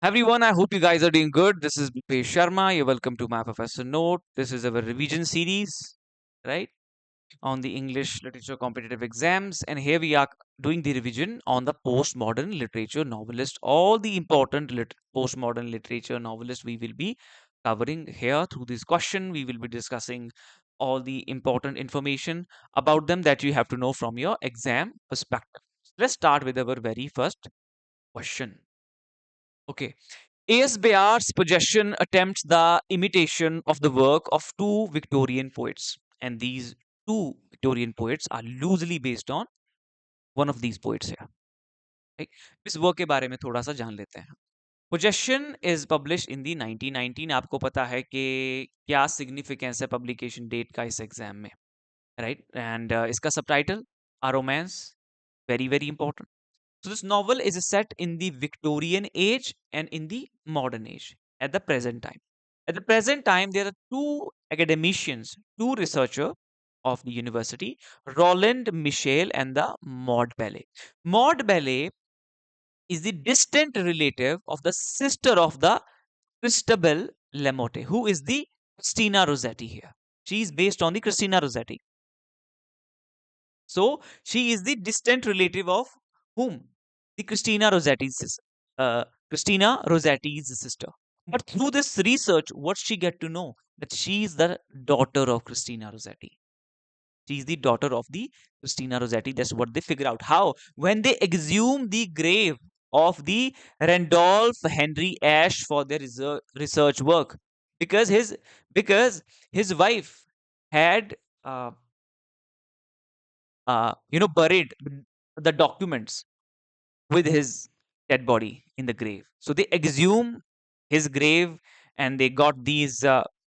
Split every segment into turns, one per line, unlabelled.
Everyone, I hope you guys are doing good. This is Bhupesh Sharma. You're welcome to my Professor Note. This is our revision series, right, on the English literature competitive exams. And here we are doing the revision on the postmodern literature novelist. All the important postmodern literature novelists we will be covering here through this question. We will be discussing all the important information about them that you have to know from your exam perspective. Let's start with our very first question. Okay. A.S. Bayard's possession attempts the imitation of the work of two Victorian poets, and these two Victorian poets are loosely based on one of these poets here. Right? इस work के बारे में थोड़ा सा जान लेते हैं. Possession is published in the 1919. आपको पता है कि क्या सिग्निफिकेंस है पब्लिकेशन डेट का इस एग्जाम में, राइट? एंड इसका subtitle a romance, very very important. So this novel is set in the Victorian age and in the modern age at the present time. At the present time, there are two academicians, two researchers of the university, Roland Michel and the Maud Bailey. Maud Bailey is the distant relative of the sister of the Christabel Lamotte, who is the Christina Rossetti here. She is based on the Christina Rossetti. So she is the distant relative of whom? The Christina Rossetti's sister. But through this research, what she get to know that she is the daughter of Christina Rossetti. She is the daughter of the Christina Rossetti. That's what they figure out. How? When they exhume the grave of the Randolph Henry Ashe for their research work, because his wife had buried the documents with his dead body in the grave. So they exhume his grave and they got these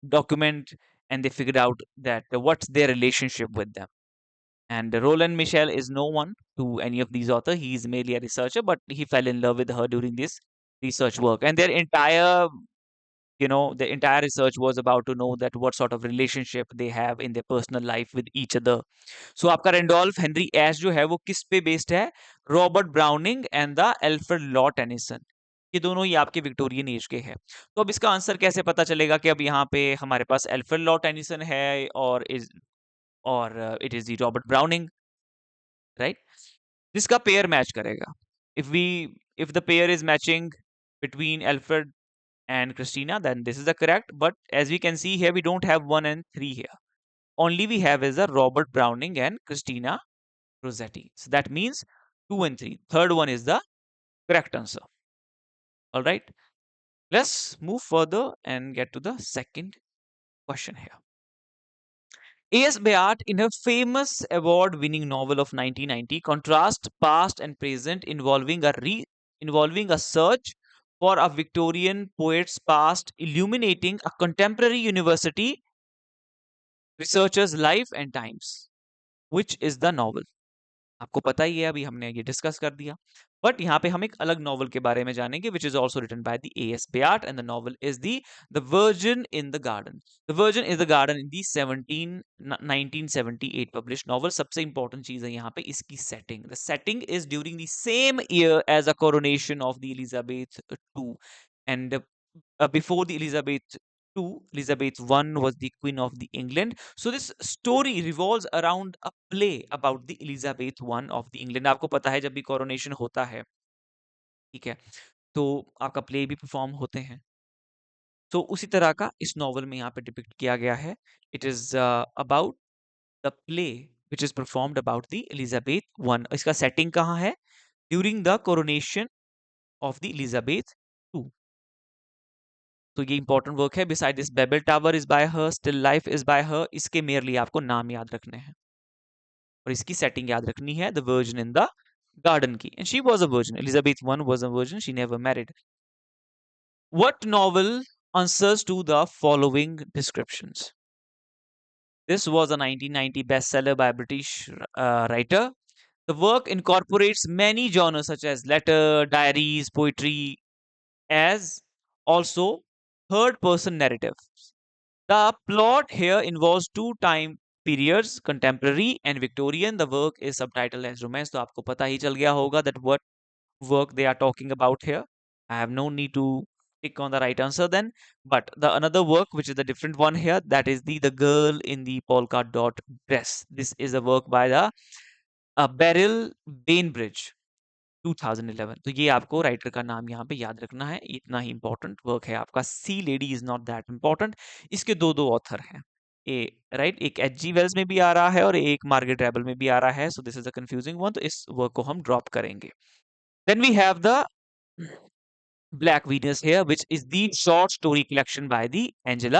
document and they figured out that what's their relationship with them. And Roland Michel is no one to any of these authors. He is merely a researcher, but he fell in love with her during this research work. And their entire the entire research was about to know that what sort of relationship they have in their personal life with each other. So आपका Randolph Henry एश जो है वो किस पे based है? Robert browning and the Alfred law Tennyson. ये दोनों ही आपके विक्टोरियन एज के हैं. तो अब इसका आंसर कैसे पता चलेगा कि अब यहाँ पे हमारे पास एल्फ्रेड लॉ टेनिसन है और it is the Robert browning, right? जिसका पेयर मैच करेगा. If the pair is matching between Alfred and Christina, then this is the correct. But as we can see here, we don't have 1 and 3 here. Only we have is a Robert Browning and Christina Rossetti. So that means 2 and 3. Third one is the correct answer. All right. Let's move further and get to the second question here. A.S. Bayard, in her famous award-winning novel of 1990, contrasts past and present involving a search for a Victorian poet's past, illuminating a contemporary university researcher's life and times. Which is the novel? आपको पता ही है, अभी हमने ये discuss कर दिया. But यहाँ पे हम एक अलग नॉवल के बारे में जानेंगे, which is also written by the A.S. Bayard, and the novel is the virgin in the Garden. The Virgin is the garden in the 1978 publish novel. सबसे इंपॉर्टेंट चीज है यहाँ पे इसकी setting. The setting is during the same year as a coronation of the Elizabeth two, and before the Elizabeth II, Elizabeth I was the Queen of the England. So this story revolves around a play about the Elizabeth I of the England. आपको पता है जब भी coronation होता है, ठीक है, तो आपका प्ले भी परफॉर्म होते हैं. तो उसी तरह का इस नॉवल में यहाँ पे डिपिक्ट किया गया है. It is about the play which is performed about the Elizabeth I. इसका सेटिंग कहाँ है? During the coronation of the Elizabeth II. तो ये इंपॉर्टेंट वर्क है. Beside this Babel tower is by her, still life is by her. इसके merely आपको नाम याद रखने हैं और इसकी सेटिंग याद रखनी है. The virgin in the garden की. And she was a virgin. Elizabeth I was a virgin. She never married. What novel answers to the following descriptions? This was a 1990 bestseller by a British writer. The work incorporates many genres such as letter, diaries, poetry, as also third person narrative. The plot here involves two time periods, contemporary and Victorian. The work is subtitled as romance. तो आपको पता ही चल गया होगा that what work they are talking about here. I have no need to click on the right answer then. But the another work, which is the different one here, that is the Girl in the Polka Dot Dress. This is a work by the Beryl Bainbridge, 2011। तो ये आपको writer का नाम यहाँ पे याद रखना है, इतना ही इंपॉर्टेंट वर्क है आपका। Sea lady is not that important. इसके दो दो ऑथर हैं, ए राइट, एक एच जी वेल्स में भी आ रहा है और एक मार्गरेट रेबल में भी आ रहा है। So this is a confusing one, तो इस वर्क को हम ड्रॉप करेंगे। Then we have the Black Venus here, which is the short story collection by the Angela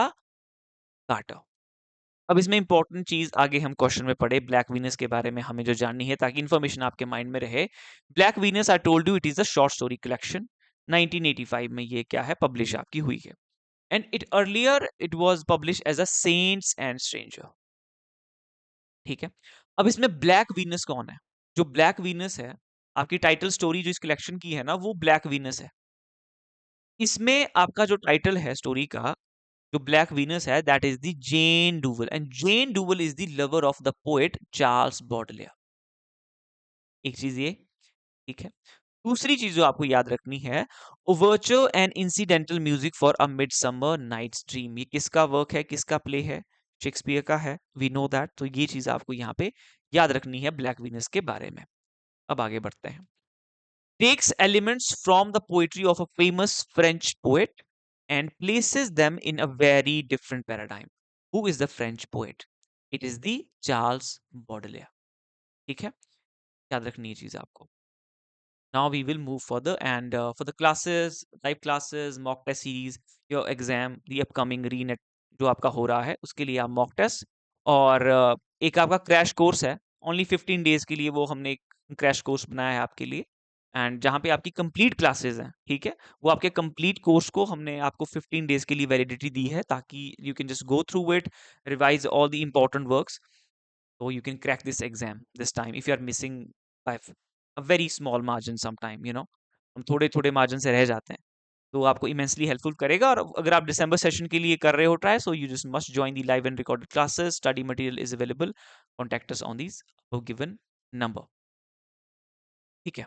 Carter। अब इसमें इंपॉर्टेंट चीज आगे हम क्वेश्चन में पढ़े ब्लैक वीनस के बारे में हमें जो जाननी है, ताकि इन्फॉर्मेशन आपके माइंड में रहे। Black Venus, I told you, it is a short story collection. 1985 में ये क्या है, पब्लिश आपकी हुई है। And it earlier it was publish as a saints and stranger. ठीक है। अब इसमें ब्लैक वीनस कौन है? जो ब्लैक वीनस है, आपकी टाइटल स्टोरी जो इस कलेक्शन की है ना, वो ब्लैक वीनस है। इसमें आपका जो टाइटल है स्टोरी का, जो ब्लैक वीनस है, that is the Jeanne Duval, and Jeanne Duval is the lover of the poet Charles Baudelaire. एक चीज ये, ठीक है। दूसरी चीज जो आपको याद रखनी है, overture and incidental music for a Midsummer Night's Dream. ये किसका वर्क है, किसका प्ले है? शेक्सपियर का है, वी नो दैट। तो ये चीज आपको यहाँ पे याद रखनी है ब्लैक वीनस के बारे में। अब आगे बढ़ते हैं। Takes elements from the poetry of a famous French poet and places them in a very different paradigm. Who is the French poet? It is the Charles Baudelaire। ठीक है, याद रखनी है चीज आपको। Now we will move further, and for the classes, live classes, mock test series, your exam, the upcoming renet जो आपका हो रहा है, उसके लिए आप mock test और एक आपका क्रैश कोर्स है। ओनली 15 डेज के लिए वो हमने एक क्रैश कोर्स बनाया है आपके लिए, एंड जहाँ पे आपकी कंप्लीट क्लासेस हैं, ठीक है। वो आपके कंप्लीट कोर्स को हमने आपको 15 डेज के लिए वैलिडिटी दी है, ताकि you can just go through it, revise all the important works, so you can crack this exam this time if you are missing by a very small margin sometime, you know, हम थोड़े थोड़े margin से रह जाते हैं। तो आपको immensely helpful करेगा। और अगर आप दिसंबर सेशन के लिए कर रहे हो try, so you just must join the live and recorded classes. Study material is available, contact us on these given number. ठीक है।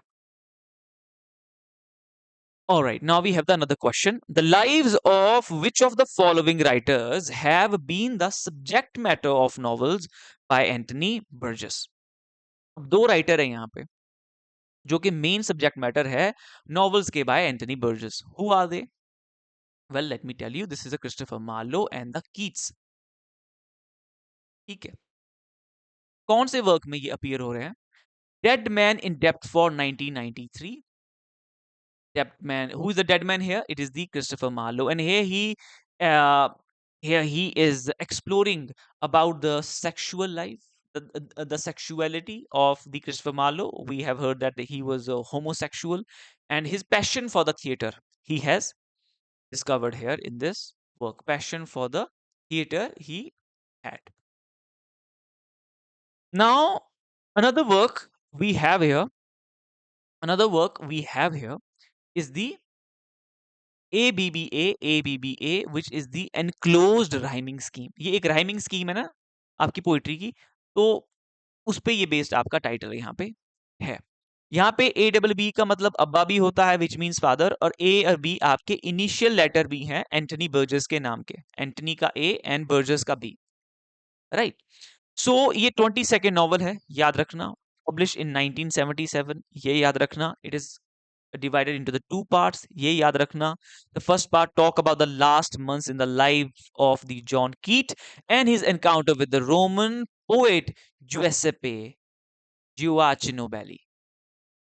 All right, now we have the another question. The lives of which of the following writers have been the subject matter of novels by Anthony Burgess? दो writer है यहाँ पे जो कि main subject matter है novels के by Anthony Burgess. Who are they? Well let me tell you, this is a Christopher Marlowe and the Keats. ठीक है। कौन से वर्क में ये अपीयर हो रहे हैं? Dead man in depth for 1993। Dead man, who is the dead man here? It is the Christopher Marlowe, and uh, here he is exploring about the sexual life, the sexuality of the Christopher Marlowe. We have heard that he was a homosexual, and his passion for the theater he has discovered here in this work. Passion for the theater he had. Now, another work we have here, another work we have here is the ABBA, which is the enclosed rhyming scheme। ये एक rhyming scheme है ना आपकी poetry की, तो उस पे ये बेस्ड आपका टाइटल यहाँ पे है। यहाँ पे ABB का मतलब अब्बा भी होता है, विच मीन्स फादर, और A और B आपके इनिशियल लेटर भी हैं एंटनी बर्जेस के नाम के। एंटनी का A एंड बर्जेस का B, राइट। सो ये 22nd नॉवल है, याद रखना। पब्लिश इन 1977, ये याद रखना। It is divided into the two parts, ye yaad rakhna। The first part talk about the last months in the life of the John Keats and his encounter with the Roman poet Giuseppe Gioacchino.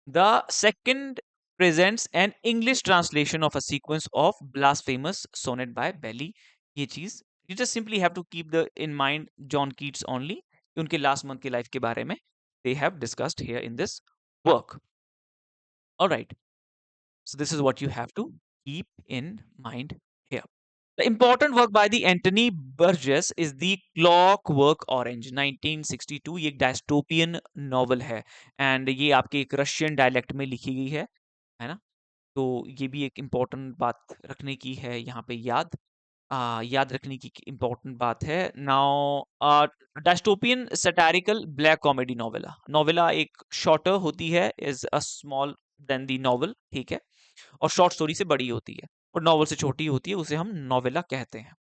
The second presents an English translation of a sequence of blasphemous sonnet by Belly। ये चीज you just simply have to keep the in mind John Keats only, उनके last month की life के बारे में they have discussed here in this work। All right, so this is what you have to keep in mind here. The important work by the Anthony Burgess is the Clockwork Orange 1962। ये एक dystopian novel है, and ये आपके एक Russian dialect में लिखी गई है ना। तो ये भी एक इम्पोर्टेंट बात रखने की है यहाँ पे, याद रखने की इम्पोर्टेंट बात है। Now dystopian satirical black comedy novella. Novella एक शॉर्टर होती है, is a small then the novel, ठीक है। और शॉर्ट स्टोरी से बड़ी होती है और नॉवल से छोटी होती है, उसे हम नोवेला कहते हैं.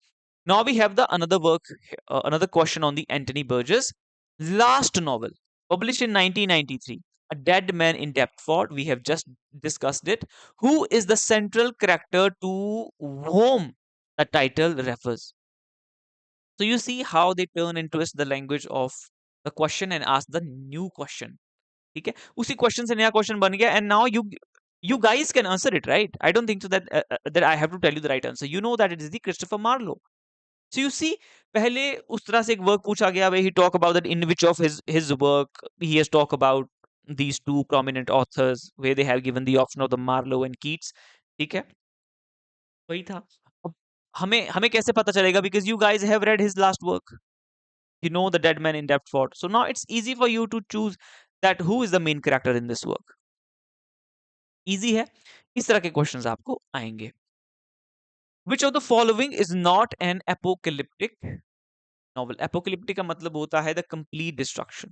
Now we have the another work, another question on the Anthony Burgess last novel, published in 1993, A Dead Man in Deptford. We have just discussed it. Who is the central character to whom the title refers? So you see how they turn and twist the language of the question and ask the new question. ठीक है, उसी question से नया question बन गया, and now you guys can answer it, right? I don't think so that I have to tell you the right answer. You know that it is the Christopher Marlowe. So you see, पहले उस तरह से एक work पूछा गया, where he talk about that in which of his work he has talk about these two prominent authors, where they have given the option of the Marlowe and Keats. ठीक है, वही था. अब हमें हमें कैसे पता चलेगा? Because you guys have read his last work. You know the Dead Man in Deptford. So now it's easy for you to choose that who is the main character in this work. Easy है. इस तरह के questions आपको आएंगे. Which of the following is not an apocalyptic novel? Apocalyptic का मतलब होता है the complete destruction.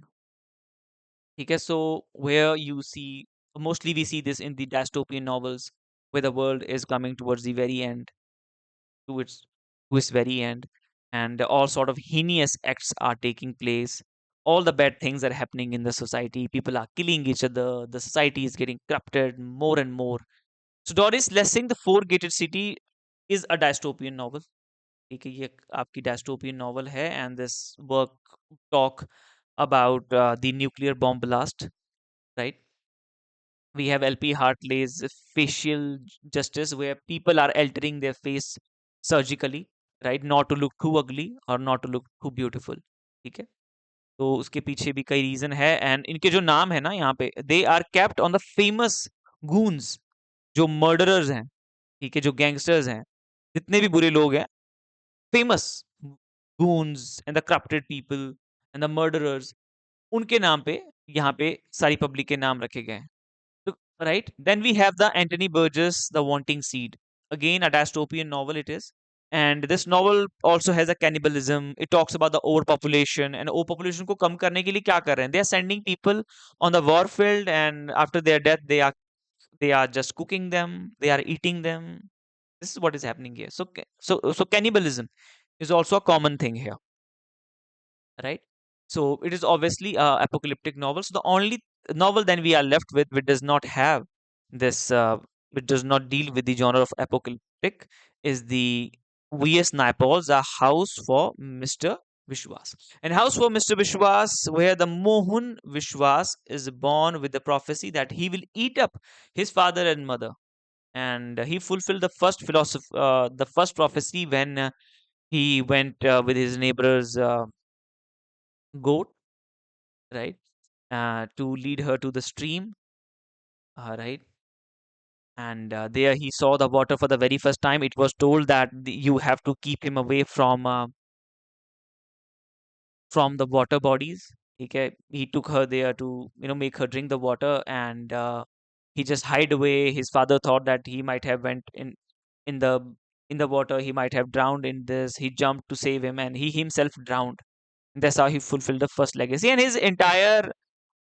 ठीक है, so where you see, mostly we see this in the dystopian novels, where the world is coming towards the very end, to its very end, and all sort of heinous acts are taking place. All the bad things are happening in the society. People are killing each other. The society is getting corrupted more and more. So Doris Lessing, The Four Gated City, is a dystopian novel. ठीक है, ये आपकी dystopian novel है, and this work talk about the nuclear bomb blast, right? We have LP Hartley's Facial Justice, where people are altering their face surgically, right? Not to look too ugly or not to look too beautiful. ठीक है, तो उसके पीछे भी कई reason है, and इनके जो नाम है ना यहाँ पे, they are kept on the famous goons, जो मर्डरर्स हैं, ठीक है, जो गैंगस्टर्स हैं, जितने भी बुरे लोग हैं, famous goons and the corrupted people and the murderers, उनके नाम पे यहाँ पे सारी पब्लिक के नाम रखे गए हैं. So, right? Then we have the Anthony Burgess, The Wanting Seed. Again, a dystopian novel it is. And this novel also has a cannibalism. It talks about the overpopulation. And overpopulation को कम करने के लिए क्या कर रहे हैं? They are sending people on the war field, and after their death, they are just cooking them. They are eating them. This is what is happening here. So cannibalism is also a common thing here, right? So it is obviously a apocalyptic novel. So the only novel then we are left with which does not have this, which does not deal with the genre of apocalyptic, is the V.S. Naipaul's A House for Mr. Vishwas. And House for Mr. Vishwas, where the Mohun Vishwas is born with the prophecy that he will eat up his father and mother. And he fulfilled the first prophecy when he went with his neighbor's goat, right? To lead her to the stream, right? And there he saw the water for the very first time. It was told that you have to keep him away from the water bodies. Okay, he took her there to make her drink the water, and he just hide away. His father thought that he might have went in the in the water. He might have drowned in this. He jumped to save him, and he himself drowned. That's how he fulfilled the first legacy, and his entire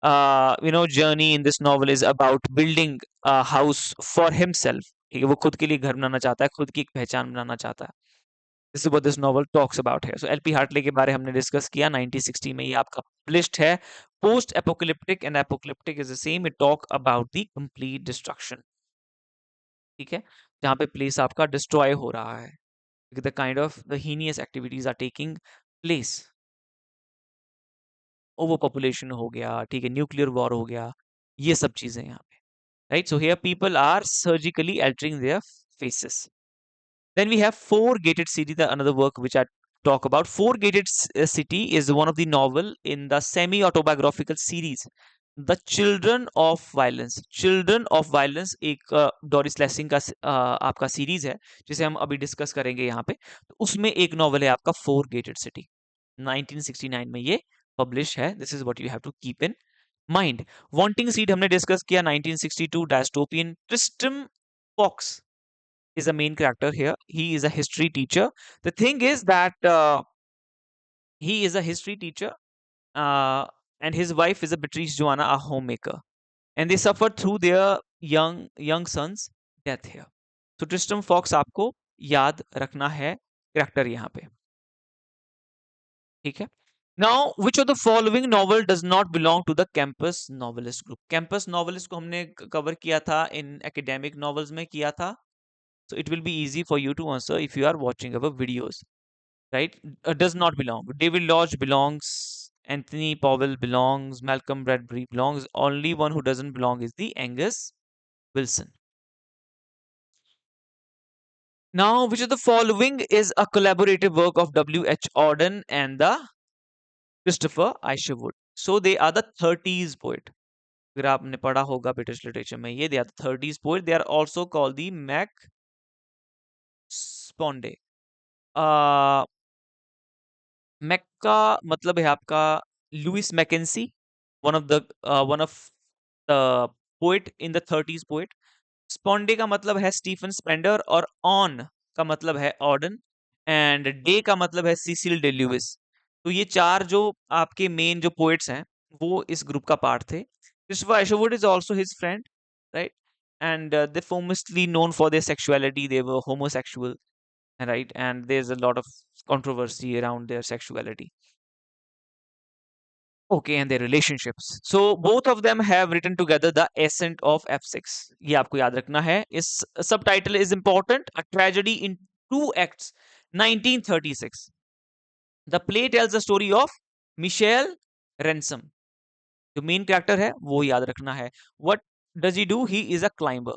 journey in this novel is about building a house for himself. ठीक है, वो खुद के लिए घर बनाना चाहता है, खुद की एक पहचान बनाना चाहता है. This is what this novel talks about है. सो एलपी हार्टले के बारे हमने डिस्कस किया. 1960 में ये आपका पब्लिश्ड है. Post apocalyptic and apocalyptic is the same. It talk about the complete destruction. ठीक है, जहाँ पे प्लेस आपका डिस्ट्रॉय हो रहा है. The kind of the heinous activities are taking place. Over population हो गया, ठीक है, न्यूक्लियर वॉर हो गया, ये सब चीजें यहाँ पे, right? So here people are surgically altering their faces. Then we have Four Gated City, the another work which I talk about. Four Gated City is one of the novel in the semi-autobiographical series The Children of Violence. Children of Violence एक Doris Lessing का आपका series है, जिसे हम अभी discuss करेंगे यहाँ पे. तो उसमें एक नॉवल है आपका फोर गेटेड सिटी. 1969 में ये पब्लिश है. This is what you have to keep in mind. Wanting seed हमने डिस्कस किया. 1962 dystopian. Tristram Foxe is a main character here. He is a history teacher. The thing is that he is a history teacher, and his wife is a Beatrice Joanna, a homemaker, and they suffer through their young sons. Death here. तो ट्रिस्टम fox आपको याद रखना है character यहाँ पे, ठीक है। Now which of the following novel does not belong to the campus novelist group? Campus novelist को हमने कवर किया था, इन एकेडमिक नॉवेल्स में किया था, so it will be easy for you to answer if you are watching our videos, right? Does not belong. David Lodge belongs, Anthony Powell belongs, Malcolm Bradbury belongs. Only one who doesn't belong is the Angus Wilson. Now, which of the following is a collaborative work of W.H. Auden and the Christopher Isherwood? So they are the 30s poet. अगर आपने पढ़ा होगा British literature में, ये they are the 30s poet. They are also called the Mac Sponde. Mac का मतलब है आपका Louis MacNeice, one of the poet in the 30s poet. Spaunday का मतलब है स्टीफन स्पेंडर, और ऑन का मतलब है ऑर्डन, एंड डे का मतलब है सीसिल डे ल्यूइस। तो ये चार जो आपके मेन जो पोएट्स हैं वो इस ग्रुप का पार्ट थे। Christopher Isherwood is also his friend, right? And they famously known for their sexuality. They were homosexual, right? And there's a lot of controversy around their sexuality. Okay, and their relationships. So both of them have written together the Ascent of F6. ये आपको याद रखना है. इस subtitle is important. A tragedy in two acts, 1936. The play tells the story of Michel Ransom. जो main character है वो याद रखना है. What does he do? He is a climber,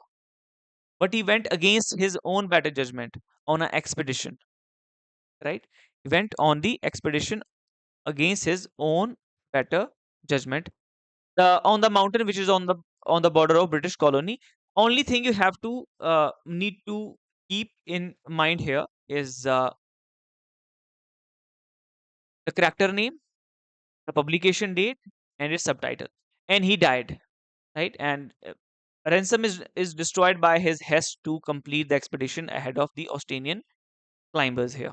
but he went against his own better judgment on an expedition. Right? He went on the expedition against his own better judgment, on the mountain which is on the border of British colony. Only thing you have to need to keep in mind here is the character name, the publication date, and its subtitle. And he died, right? And Ransom is destroyed by his Hess to complete the expedition ahead of the Australian climbers here.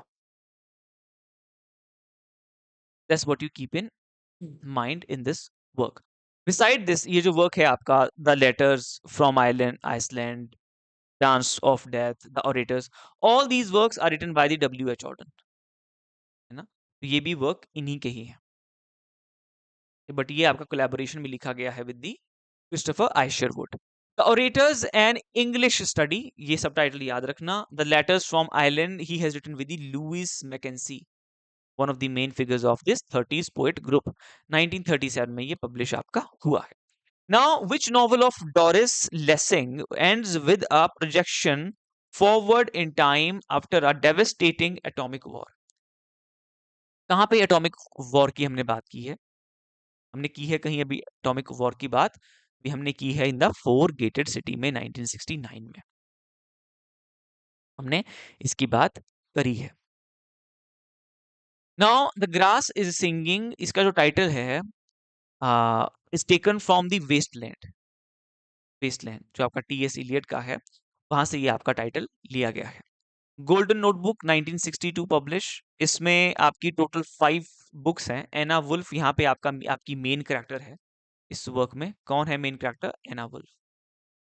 That's what you keep in mind in this work. Beside this, ये जो work है आपका, the letters from Iceland, Dance of Death, the Orators, all these works are written by the W.H. Auden, है ना? तो ये भी work इन्हीं के ही है, बट ये आपका collaboration में लिखा गया है with the Christopher Isherwood. The Orators and English Study, ये subtitle याद रखना. The Letters from Ireland, he has written with the Louis Mackenzie, one of the main figures of this 30s poet group. 1937 में ये publish आपका हुआ है. Now, which novel of Doris Lessing ends with a projection forward in time after a devastating atomic war? कहाँ पे atomic war की हमने बात की है? हमने की है कहीं अभी एटॉमिक वॉर की बात भी हमने की है in the four gated city में 1969 में हमने इसकी बात करी है. Now the grass is singing, इसका जो टाइटल है is taken from the Waste Land. Waste Land जो आपका टीएस इलियट का है, वहां से ये आपका टाइटल लिया गया है. Golden notebook 1962 publish. इसमें आपकी टोटल 5 बुक्स हैं. एना वुल्फ यहाँ पे आपकी मेन कैरेक्टर है. इस वर्क में कौन है main character? Anna Wolf.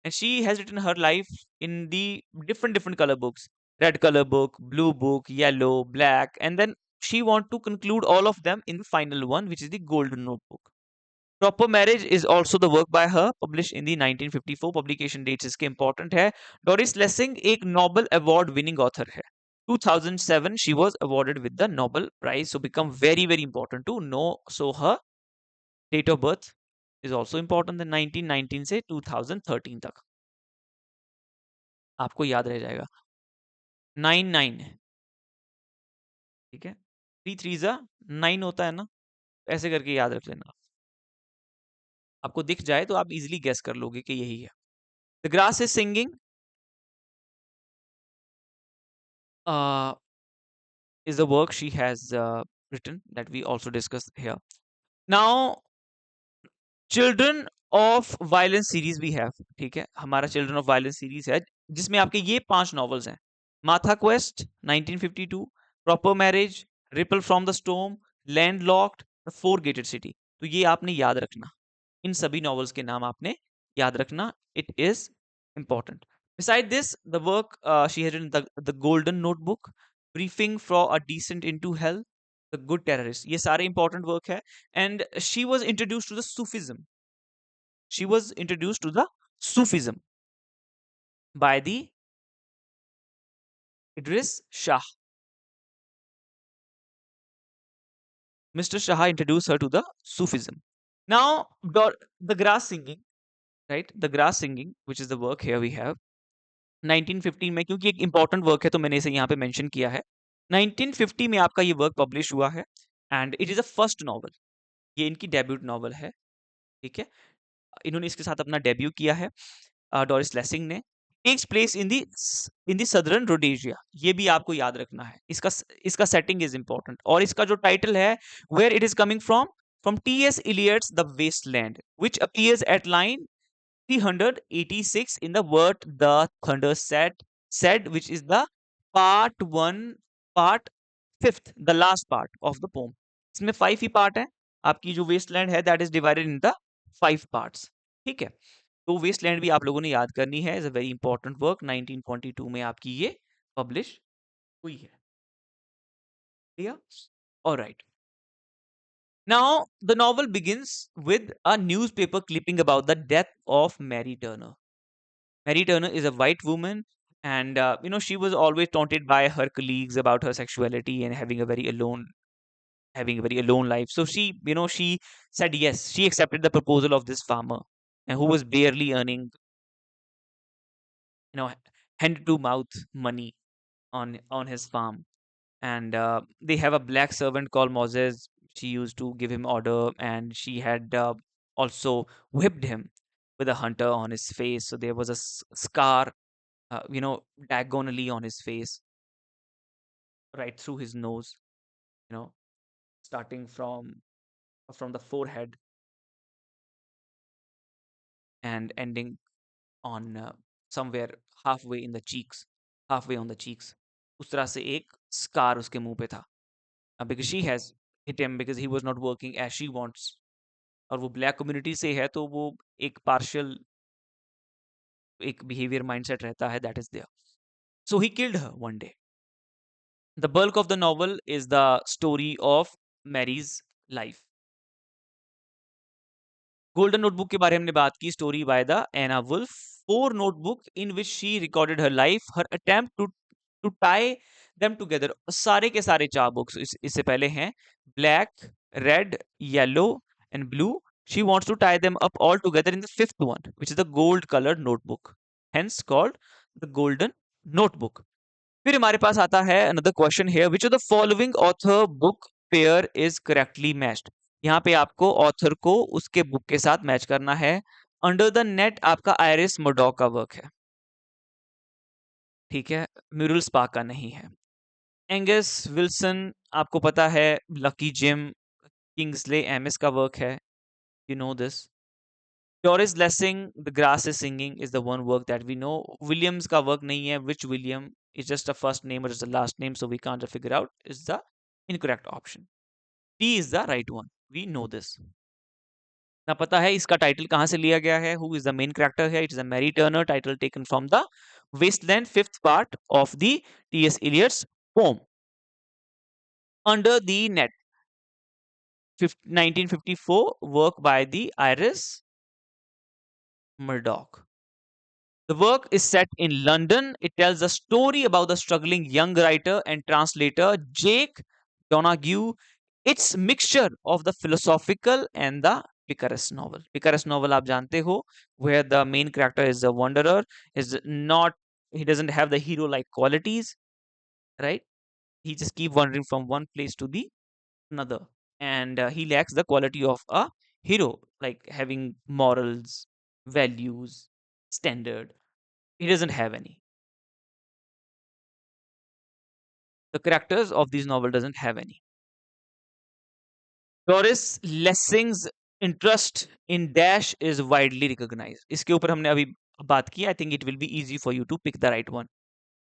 And she has written her life in the different different colour books. Red colour book, blue book, yellow, black, and then she want to conclude all of them in the final one, which is the golden notebook. Proper Marriage is also the work by her, published in the 1954. Publication dates इसके important है. Doris Lessing एक Nobel Award winning author है. 2007 she was awarded with the Nobel Prize, so become very very important to know. So her date of birth is also important. The 1919 से 2013 तक आपको याद रह जाएगा. 99, ठीक है. 3 3 जा 9 होता है ना, ऐसे करके याद रख लेना. आपको दिख जाए तो आप इजीली गेस कर लोगे कि यही है. The grass is singing is the work she has written that we also discussed here. Now, children of violence series भी है, ठीक है. हमारा चिल्ड्रन ऑफ वायलेंस सीरीज है जिसमें आपके ये 5 नॉवेल्स हैं. माथा quest 1952, proper marriage, ripple from the storm, landlocked, four gated city. तो ये आपने याद रखना. इन सभी नॉवेल्स के नाम आपने याद रखना. It is important. Beside this, the work she had written, the Golden Notebook, Briefing for a Decent into Hell, The Good Terrorist. ये सारे important work है. And she was introduced to the Sufism. She was introduced to the Sufism by the Idris Shah. Mr. Shah introduced her to the Sufism. Now, the grass singing, right? The grass singing, which is the work here we have. 1915 में, क्योंकि एक important work है तो मैंने इसे यहाँ पे mention किया है. 1950 में आपका ये work publish हुआ है and it is a first novel. ये इनकी debut novel है, ठीक है? इन्होंने इसके साथ अपना debut किया है डोरिस लेसिंग ने. Takes place in the southern Rhodesia. ये भी आपको याद रखना है. इसका सेटिंग इज इंपॉर्टेंट. और इसका जो टाइटल है, where it is coming from TS Eliot's the Waste Land, which appears at line 386 in the word the thunder said, which is the part 1, part 5th, the last part of the poem. इसमें 5 ही part है. आपकी जो Westland है that is divided in the 5 parts. ठीक है. तो Westland भी आप लोगों ने याद करनी है. Is a very important work. 1922 में आपकी ये पब्लिश हुई है. Clear? Alright. Now the novel begins with a newspaper clipping about the death of Mary Turner. Mary Turner is a white woman, and she was always taunted by her colleagues about her sexuality and having a very alone life. So she said yes. She accepted the proposal of this farmer, and who was barely earning, you know, hand to mouth money on his farm. And they have a black servant called Moses. She used to give him order, and she had also whipped him with a hunter on his face. So there was a scar, diagonally on his face, right through his nose. You know, starting from the forehead and ending on somewhere halfway in the cheeks, halfway on the cheeks. उस तरह से एक scar उसके मुंह पे था. Because she has hit him because he was not working as she wants. और वो ब्लैक कम्युनिटी से है तो वो एक पार्शियल एक बिहेवियर माइंडसेट रहता है that is there. So he killed her one day. The bulk of the novel is the story of Mary's life. Golden notebook के बारे में हमने बात की. Story by the Anna Wolf. Four notebook in which she recorded her life, her attempt to tie them together. सारे के सारे 4 books इससे पहले हैं. Black, red, yellow and blue. She wants to tie them up all together in the 5th one, which is the gold colored notebook, hence called the golden notebook. फिर हमारे पास आता है another question here, which of the following author book pair is correctly matched. यहाँ पे आपको author को उसके book के साथ मैच करना है. Under the Net आपका आयरिस मर्डॉक का वर्क है, ठीक है, म्यूरल स्पार्क का नहीं है. एंगस विल्सन आपको पता है, लकी जिम, किंग्सले एमिस का वर्क है. You know this. Doris Lessing, The Grass is Singing is the one work that we know. Williams का work नहीं है. Which William is just a first name or just a last name, so we can't figure out. Is the incorrect option. D is the right one. We know this. ना पता है इसका title कहाँ से लिया गया है. Who is the main character here? It is a Mary Turner title taken from the Wasteland 5th part of the T.S. Eliot's poem. Under the Net, 1954 work by the Iris Murdoch. The work is set in London. It tells a story about the struggling young writer and translator Jake Donahue. It's mixture of the philosophical and the picaresque novel. Picaresque novel आप जानते हो, where the main character is a wanderer, is not, he doesn't have the hero-like qualities, right? He just keep wandering from one place to the another, and he lacks the quality of a hero, like having morals, values, standard. He doesn't have any. The characters of these novel doesn't have any. Doris Lessing's interest in dash is widely recognized. इसके ऊपर हमने अभी बात की. I think it will be easy for you to pick the right one.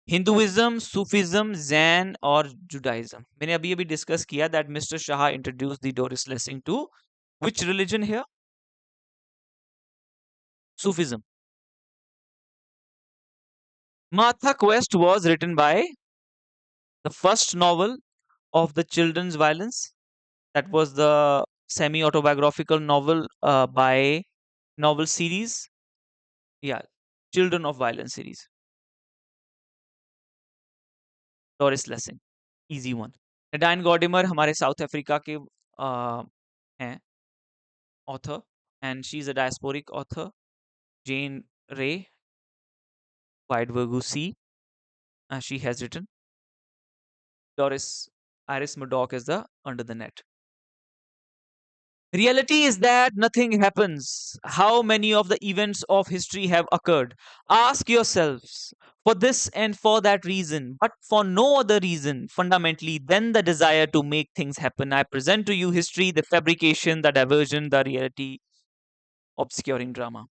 Hinduism, Sufism, Zen और Judaism. मैंने अभी अभी डिस्कस किया that Mr. Shah introduced the Doris Lessing to which religion here? Sufism. Martha Quest was written by the first novel of the children's violence. That was the semi-autobiographical novel by novel series. Yeah, Children of Violence series. Doris Lessing, easy one. डायन Gordimer हमारे south Africa के हैं author, and she is a diasporic author. Jane Ray, Wide Virgo Sea, she has written. Doris Iris Murdoch is the Under the Net. Reality is that nothing happens. How many of the events of history have occurred? Ask yourselves for this and for that reason, but for no other reason fundamentally than the desire to make things happen. I present to you history, the fabrication, the diversion, the reality, obscuring drama.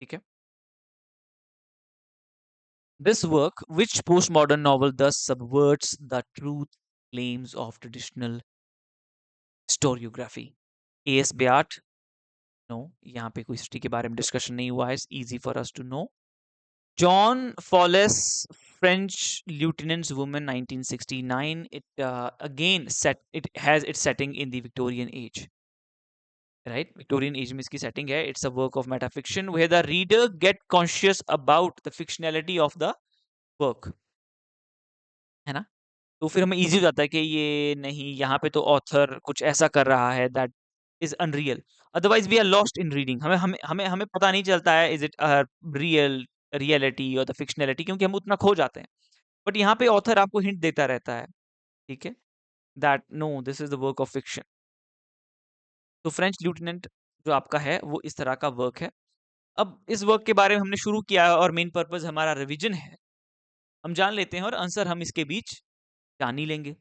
Okay? This work, which postmodern novel thus subverts the truth claims of traditional historiography. A.S. Beat, no, यहाँ पे कोई history के बारे में discussion नहीं हुआ है. It's easy for us to know. John Fowles, French lieutenant's woman, 1969. It again set it has its setting in the Victorian age. Right, Victorian age में इसकी setting है. It's a work of metafiction where the reader get conscious about the fictionality of the work. है ना? तो फिर हमें easy हो जाता है कि ये नहीं, यहाँ पे तो ऑथर कुछ ऐसा कर रहा है that is unreal. Otherwise we are lost in reading. हमें हमें हमें हमें पता नहीं चलता है इज़ इट रियल रियलिटी और द फिक्शनैलिटी, क्योंकि हम उतना खो जाते हैं। बट यहाँ पे ऑथर आपको हिंट देता रहता है, ठीक है? That no, this is the work of fiction. तो फ्रेंच लिeutenant जो आपका है वो इस तरह का वर्क है। अब इस वर्क के बारे में हमने शुरू किया है और मेन पर्पज़ हमारा रिविज़न है। हम जान लेते हैं और आंसर हम इसके बीच जान ही लेंगे,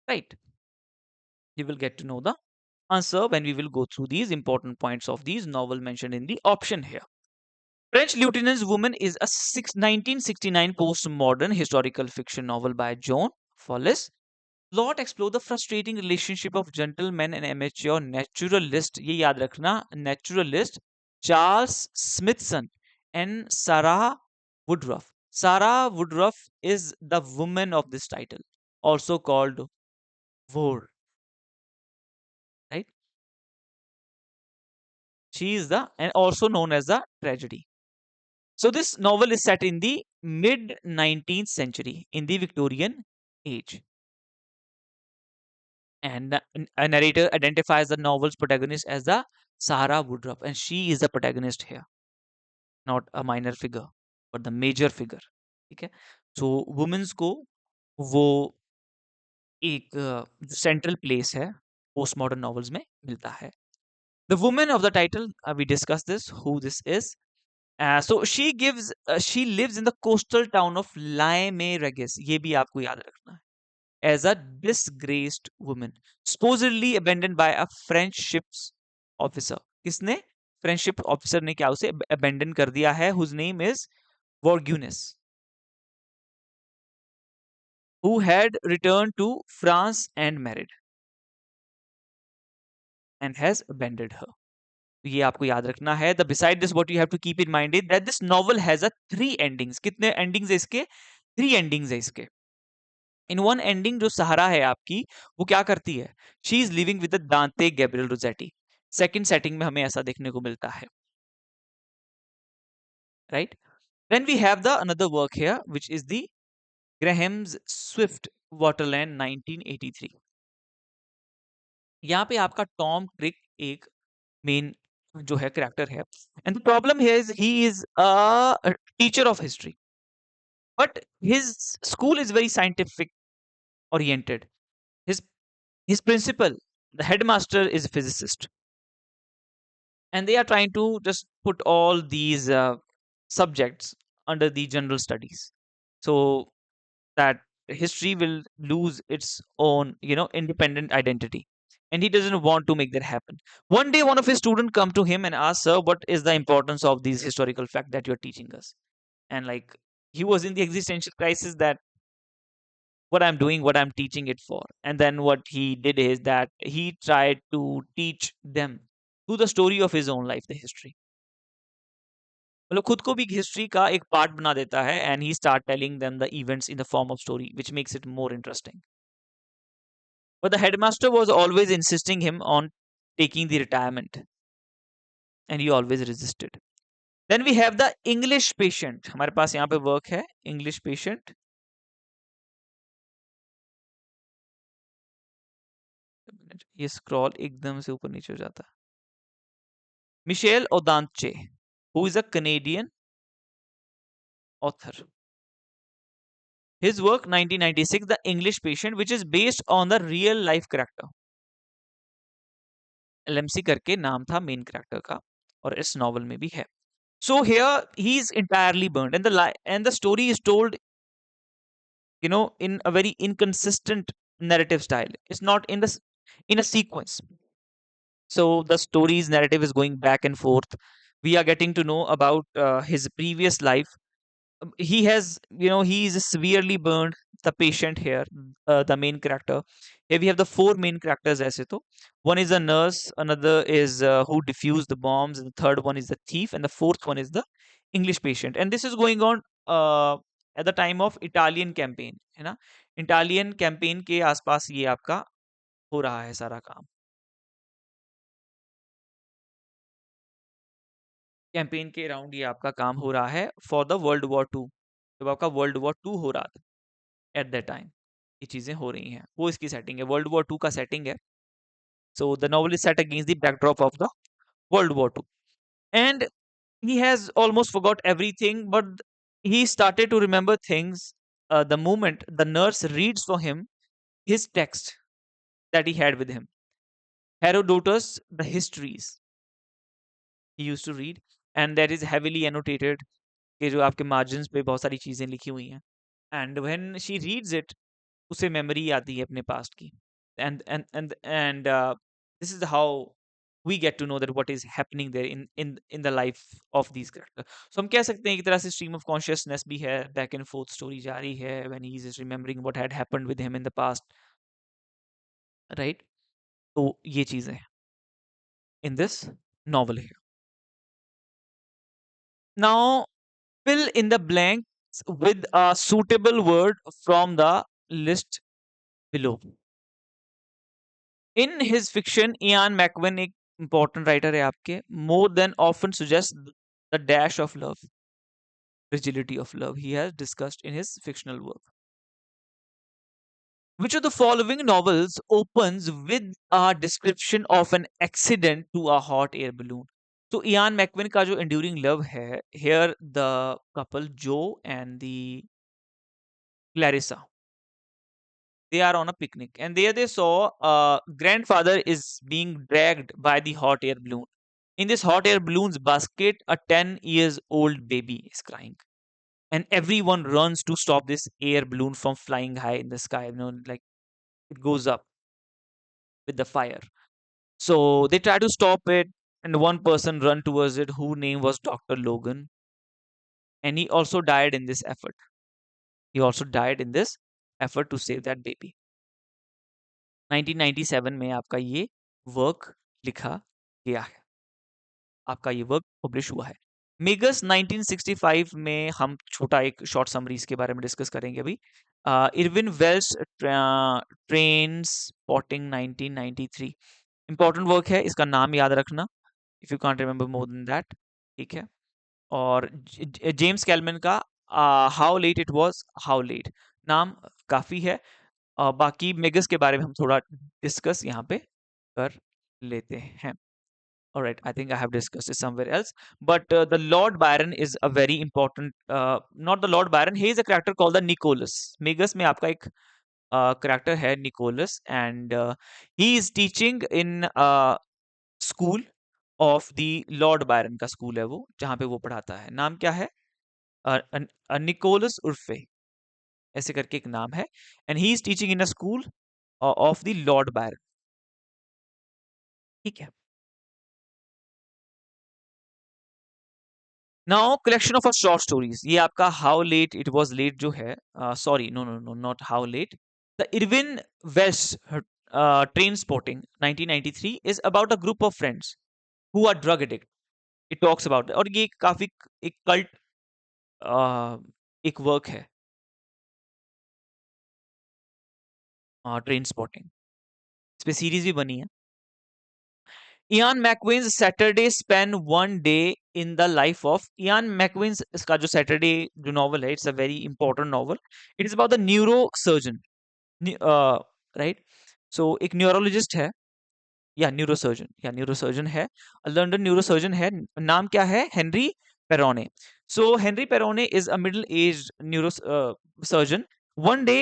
right? You will get to know the answer when we will go through these important points of these novel mentioned in the option here. French Lieutenant's Woman is a 1969 postmodern historical fiction novel by John Follis. Plot explore the frustrating relationship of gentleman and amateur naturalist. ये याद रखना, naturalist Charles Smithson and Sarah Woodruff. Sarah Woodruff is the woman of this title, also called War, right? She is the, and also known as the tragedy. So this novel is set in the mid 19th century in the Victorian age. And a narrator identifies the novel's protagonist as the Sarah Woodruff, and she is the protagonist here, not a minor figure, but the major figure. ठीक है? So women's को वो एक central place है post modern novels में मिलता है. The woman of the title, we discussed this, who this is. So she lives in the coastal town of Lyme Regis. ये भी आपको याद रखना है. As a disgraced woman, supposedly abandoned by a French ship's officer. किसने? French ship officer ने क्या उसे abandon कर दिया है? Whose name is Vorgunis, who had returned to France and married, and has abandoned her. ये आपको याद रखना है. The beside this what you have to keep in mind is that this novel has a 3 endings. कितने endings है इसके? 3 endings है इसके. इन वन एंडिंग जो सहारा है आपकी, वो क्या करती है? She is living with the Dante Gabriel Rossetti. Second setting में हमें ऐसा देखने को मिलता है, right? Then we have the another work here which is the Graham's Swift Waterland 1983. यहाँ पे आपका टॉम क्रिक एक मेन जो है कैरेक्टर है, and the problem here is he is a teacher of history, but his school is very scientific oriented. His principal, the headmaster, is a physicist, and they are trying to just put all these subjects under the general studies, so that history will lose its own, independent identity. And he doesn't want to make that happen. One day one of his students come to him and ask, sir, what is the importance of these historical fact that you're teaching us? And like, he was in the existential crisis that what I'm doing, what I'm teaching it for. And then what he did is that he tried to teach them through the story of his own life, the history. मतलब खुद को भी history का एक part बना देता है, and he start telling them the events in the form of story, which makes it more interesting. But the headmaster was always insisting him on taking the retirement, and he always resisted. Then we have the English patient. हमारे पास यहाँ पे work है English patient. ये scroll एकदम से ऊपर नीचे हो जाता है. Michel Odanche, who is a Canadian author. His work 1996, The English Patient, which is based on the real life character. LMC करके नाम था मेन कैरेक्टर का, और इस नॉवल में भी है. So here he is entirely burned, and the story is told, in a very inconsistent narrative style. It's not in a sequence. So the story's narrative is going back and forth. We are getting to know about his previous life. He has, he is severely burned. The patient here, the main character. Here we have the four main characters. Aise to one is a nurse, another is who defused the bombs, and the third one is the thief, and the fourth one is the English patient. And this is going on at the time of Italian campaign, है ना? Italian campaign के आसपास ये आपका हो रहा है सारा काम. कैंपेन के अराउंड ये आपका काम हो रहा है फॉर द वर्ल्ड वॉर 2. जब आपका वर्ल्ड वॉर 2 हो रहा था एट दैट टाइम ये चीजें हो रही हैं, वो इसकी सेटिंग है, वर्ल्ड वॉर 2 का सेटिंग है. So the novel is set against the backdrop of the world war 2, and he has almost forgot everything, but he started to remember things the moment the nurse reads for him his text that he had with him, Herodotus, the histories he used to read, and that is heavily annotated, कि जो आपके margins पे बहुत सारी चीजें लिखी हुई हैं. And when she reads it, उसे मेमोरी आती है अपने पास्ट की. And this is how we get to know that what is happening there in the life of these characters. So हम कह सकते हैं एक तरह से stream of consciousness भी है, back and forth story जारी है when he is remembering what had happened with him in the past, right? तो ये चीजें हैं in this novel here. Now fill in the blanks with a suitable word from the list below. In his fiction, Ian McEwan एक important writer है आपके, more than often suggests the dash of love, fragility of love he has discussed in his fictional work. Which of the following novels opens with a description of an accident to a hot air balloon? So Ian McEwan का जो enduring love है, here the couple Joe and the Clarissa, they are on a picnic, and there they saw grandfather is being dragged by the hot air balloon. In this hot air balloon's basket, a 10 years old baby is crying, and everyone runs to stop this air balloon from flying high in the sky. Like it goes up with the fire. So they try to stop it, and one person run towards it, whose name was Dr. Logan, and he also died in this effort. He also died in this effort to save that baby. 1997 में आपका ये work लिखा गया है, आपका ये work publish हुआ है. मेगस 1965 में हम छोटा एक शॉर्ट समरी इसके बारे में डिस्कस करेंगे अभी. Irvine Welsh Trainspotting 1993 important work है, इसका नाम याद रखना if you can't remember more than that, ठीक है. और जेम्स कैलमन का how late it was, how late नाम काफी है. बाकी मेगस के बारे में हम थोड़ा डिस्कस यहाँ पे कर लेते हैं. All right, I think I have discussed it somewhere else. But the Lord Byron is a very important, not the Lord Byron, he is a character called the Nicholas. Megas में आपका एक character है Nicholas, and he is teaching in a school of the Lord Byron का school है वो, जहाँ पे वो पढ़ाता है. नाम क्या है? Nicholas Urfe, ऐसे करके एक नाम है. And he is teaching in a school of the Lord Byron. ठीक है. Now collection of short stories, ये आपका how late it was late जो है, sorry no no no not how late, the Irvine West Trainspotting 1993 is about a group of friends who are drug addicts. It talks about और ये काफी एक cult एक work है, train spotting. इस पे सीरीज भी बनी है। Ian McEwan's Saturday span one day in the life of Ian McEwan's. इसका जो सैटरडे जो नॉवल है, it's a very important novel. It is about the neuro surgeon, right. So एक न्यूरोलॉजिस्ट है, या न्यूरोसर्जन है, लंदन न्यूरोसर्जन है। नाम क्या है? Henry Perowne. So Henry Perowne is a middle age neuro surgeon. One day,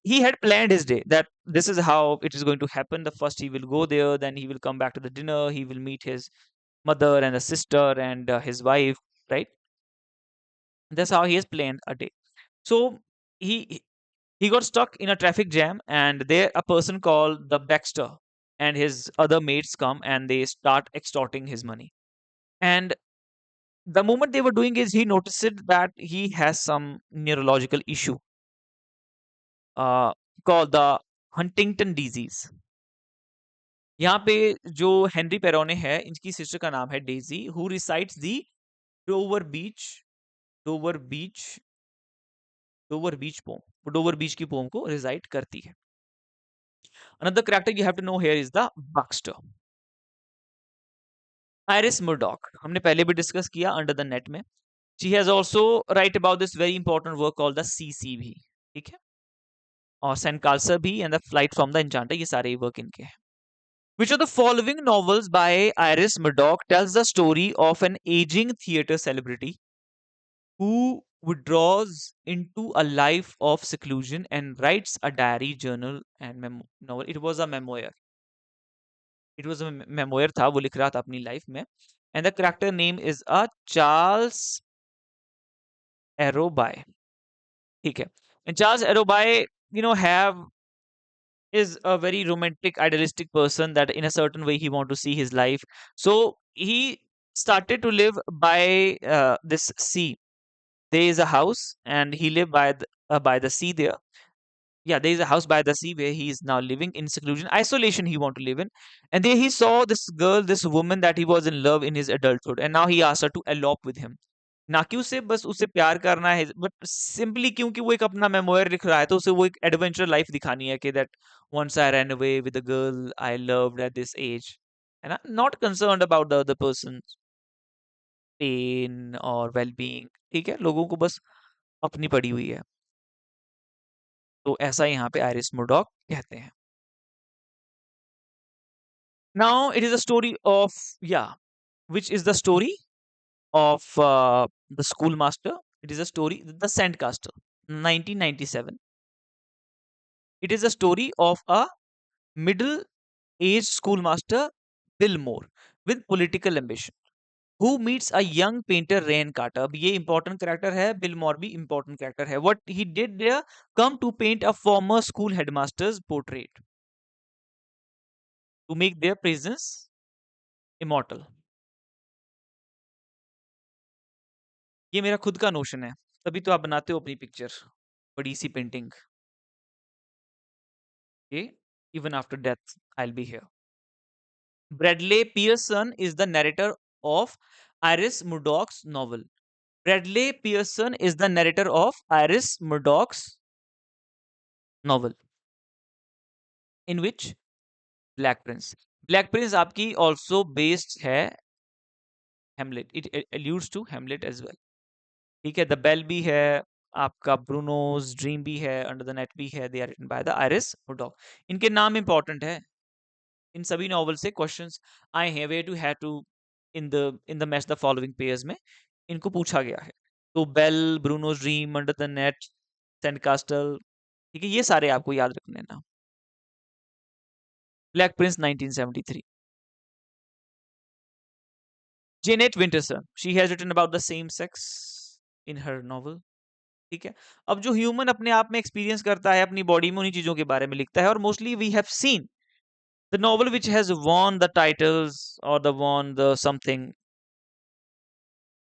he had planned his day that this is how it is going to happen. The first he will go there, then he will come back to the dinner, he will meet his mother and a sister and his wife, right? That's how he has planned a day. So he he got stuck in a traffic jam, and there a person called the Baxter and his other mates come and they start extorting his money. And the moment they were doing is he noticed that he has some neurological issue uh, called the Huntington disease. यहाँ पे जो Henry पेरोने है, इनकी sister का नाम है Daisy, who resides the Dover Beach Dover Beach Dover Beach poem, Dover Beach की poem को रिसाइड करती है। Another character you have to know here is the Baxter. Iris Murdoch, हमने पहले भी डिस्कस किया अंडर द नेट में। She has also write about this very important work called the CCV, ठीक है, और सेंट कार्लसर भी and the flight from the enchanter, ये सारे वर्क इनके हैं। Which of the following novels by Iris Murdoch tells the story of an aging theater celebrity who withdraws into a life of seclusion and writes a diary, journal, and novel? It was a memoir. It was a memoir था, वो लिख रहा था अपनी life में। And the character name is a Charles Arobai, ठीक है। And Charles Arobai, have is a very romantic, idealistic person that in a certain way he want to see his life. So he started to live by this sea. There is a house, and he lived by the sea there. Yeah, there is a house by the sea where he is now living in seclusion, isolation he want to live in. And there he saw this girl, this woman that he was in love in his adulthood, and now he asked her to elope with him. ना कि उसे बस उससे प्यार करना है, but simply क्योंकि वो एक अपना मेमोयर लिख रहा है, तो उसे वो एक एडवेंचर लाइफ दिखानी है कि that once I ran away with a girl I loved at this age, है ना, not concerned about the other person pain और वेल बीइंग। ठीक है, लोगों को बस अपनी पड़ी हुई है। तो ऐसा यहाँ पे आयरिस मुर्डॉक कहते हैं। Now it is a story of, या which is the story of the schoolmaster. It is a story, the Sandcaster, 1997. It is a story of a middle-aged schoolmaster, Bill Moore, with political ambition, who meets a young painter, Ryan Carter. अब ये important character है, Bill Moore भी important character है. What he did there, come to paint a former school headmaster's portrait to make their presence immortal. ये मेरा खुद का notion है, तभी तो आप बनाते हो अपनी पिक्चर, बड़ी सी painting. Okay, even after death, I'll be here. Bradley Pearson is the narrator of Iris Murdoch's novel. Bradley Pearson is the narrator of Iris Murdoch's novel. In which? Black Prince. Black Prince आपकी also based है Hamlet. It alludes to Hamlet as well. ठीक है, The Bell भी है, आपका Bruno's Dream भी है, Under the Net भी है. They are written by the Iris Murdoch. इनके नाम important है। इन सभी नॉवल से क्वेश्चंस आए हैं, where to have to in the match the following pairs में इनको पूछा गया है। तो bell, Bruno's dream, under the net, sandcastle, ठीक है, ये सारे आपको याद रखने ना। Black prince 1973। Jeanette Winterson, she has written about the same sex in her novel. ठीक है, अब जो ह्यूमन अपने आप में एक्सपीरियंस करता है अपनी बॉडी में, उन्हीं चीजों के बारे में लिखता है, और mostly we have seen the novel which has won the titles or the won the something,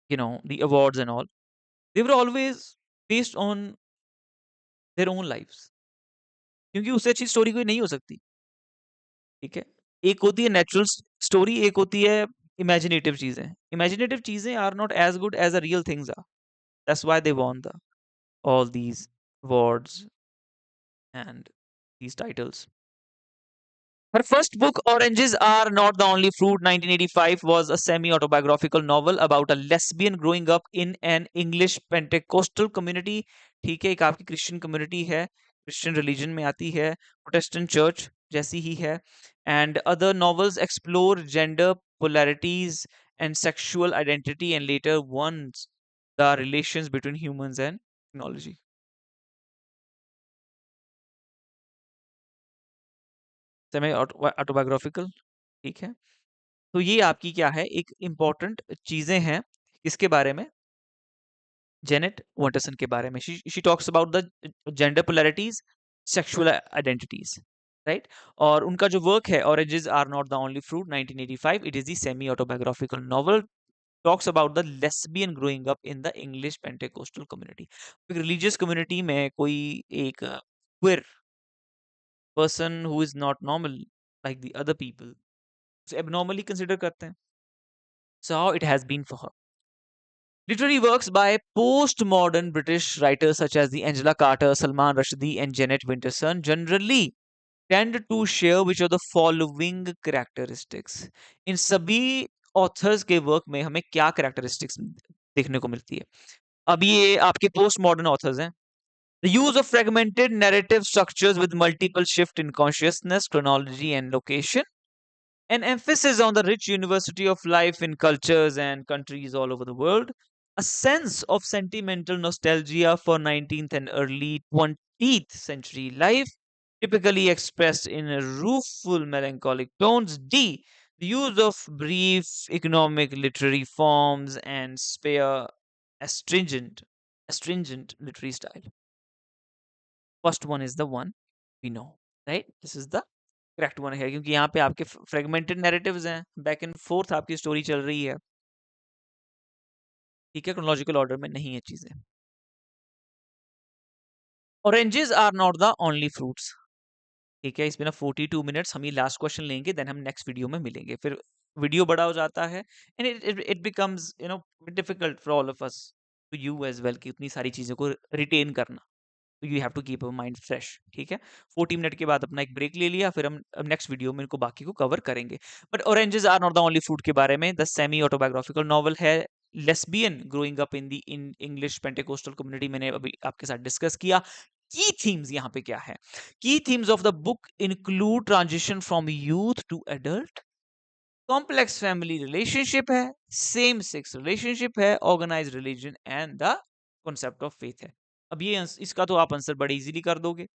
the awards and all, they were always based on their own lives, क्योंकि उससे अच्छी स्टोरी कोई नहीं हो सकती। ठीक है, एक होती है नेचुरल स्टोरी, एक होती है इमेजिनेटिव चीजें, इमेजिनेटिव चीजें are not as good as a real things are, that's why they won the all these awards and these titles. Her first book, Oranges Are Not the Only Fruit, 1985, was a semi autobiographical novel about a lesbian growing up in an English Pentecostal community. ठीक है, एक आपकी Christian community है, Christian religion में आती है, Protestant church जैसी ही है. And other novels explore gender polarities and sexual identity and later ones the relations between humans and technology. Semi autobiographical, ठीक है. तो ये आपकी क्या है, एक इम्पोर्टेंट चीजें हैं इसके बारे में, जेनेट वाटरसन के बारे में. She talks about the gender polarities, sexual identities, right. और उनका जो वर्क है, oranges are not the only fruit, 1985, it is the semi autobiographical novel, talks about the lesbian growing up in the English Pentecostal community. Religious community में कोई एक queer person who is not normal like the other people, उसे abnormally consider करते हैं. So how it has been for her. Literary works by postmodern British writers such as the Angela Carter, Salman Rushdie, and Janet Winterson generally tend to share which of the following characteristics. इन सभी authors के work में हमें क्या characteristics देखने को मिलती है? अब ये आपके पोस्ट मॉडर्न ऑथर्स हैं. The use of fragmented narrative structures with multiple shift in consciousness, chronology, and location. An emphasis on the rich university of life in cultures and countries all over the world, a sense of sentimental nostalgia for 19th and early 20th century life, typically expressed in rueful melancholic tones. D. The use of brief economic literary forms and spare astringent literary style. First one is the one we know, right? This is the correct one है, क्योंकि यहाँ पे आपके fragmented narratives हैं, back and fourth आपकी story चल रही है, ठीक है, क्रोनोलॉजिकल ऑर्डर में नहीं है चीजें. Oranges are not the only fruits, ठीक है. इसमें ना 42 मिनट्स, हम ये लास्ट क्वेश्चन लेंगे, देन हम नेक्स्ट वीडियो में मिलेंगे. फिर वीडियो बड़ा हो जाता है and it becomes difficult for all of us, to you as well, कि उतनी सारी चीजों को रिटेन करना. You have to keep our mind fresh, ठीक है. 40 मिनट के बाद अपना एक ब्रेक ले लिया, फिर हम नेक्स्ट वीडियो में इनको बाकी को कवर करेंगे. But oranges are not the only fruit के बारे में, द सेमी ऑटोबायोग्राफिकल नॉवल है lesbian growing up in the English Pentecostal community. मैंने अभी आपके साथ डिस्कस किया. की थीम्स यहाँ पे क्या है? की themes of the book include transition from youth to adult, complex family relationship है, सेम सेक्स रिलेशनशिप है, organised religion and the concept of faith है. अब ये इसका तो आप आंसर बड़े इजीली कर दोगे.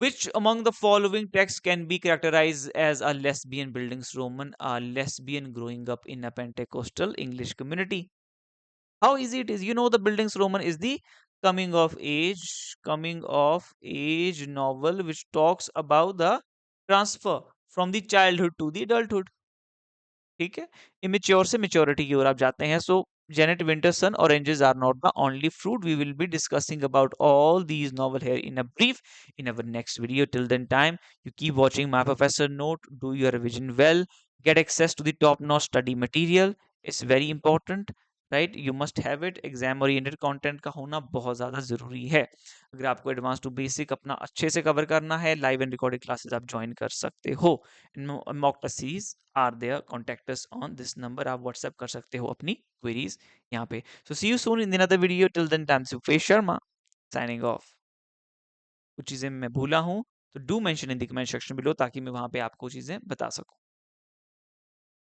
Which among the following texts can be characterized as a lesbian buildings Roman, a lesbian growing up in a Pentecostal English community? How easy it is. You know, the buildings Roman is the coming of age novel which talks about the transfer from the childhood to the adulthood. ठीक है, immature से maturity की ओर आप जाते हैं. सो Janet Winterson, Oranges Are Not the Only Fruit. We will be discussing about all these novels here in a brief in our next video. Till then time, you keep watching My Professor Note. Do your revision well. Get access to the top-notch study material. It's very important. Right, you must have it. Exam oriented content का होना बहुत ज़्यादा ज़रूरी है. अगर आपको advance to basic अपना अच्छे से कवर करना है, लाइव एंड रिकॉर्डेड क्लासेस आप ज्वाइन कर सकते हो. Mock test series are there, contact us on this number. आप व्हाट्सएप कर सकते हो अपनी क्वेरीज यहाँ पे. So see you soon in another video. Till then time, Suphesh Sharma signing off. कुछ चीज़ें मैं भूला हूँ तो do mention in the comment section below, ताकि मैं वहाँ पे आपको चीज़ें बता सकूँ.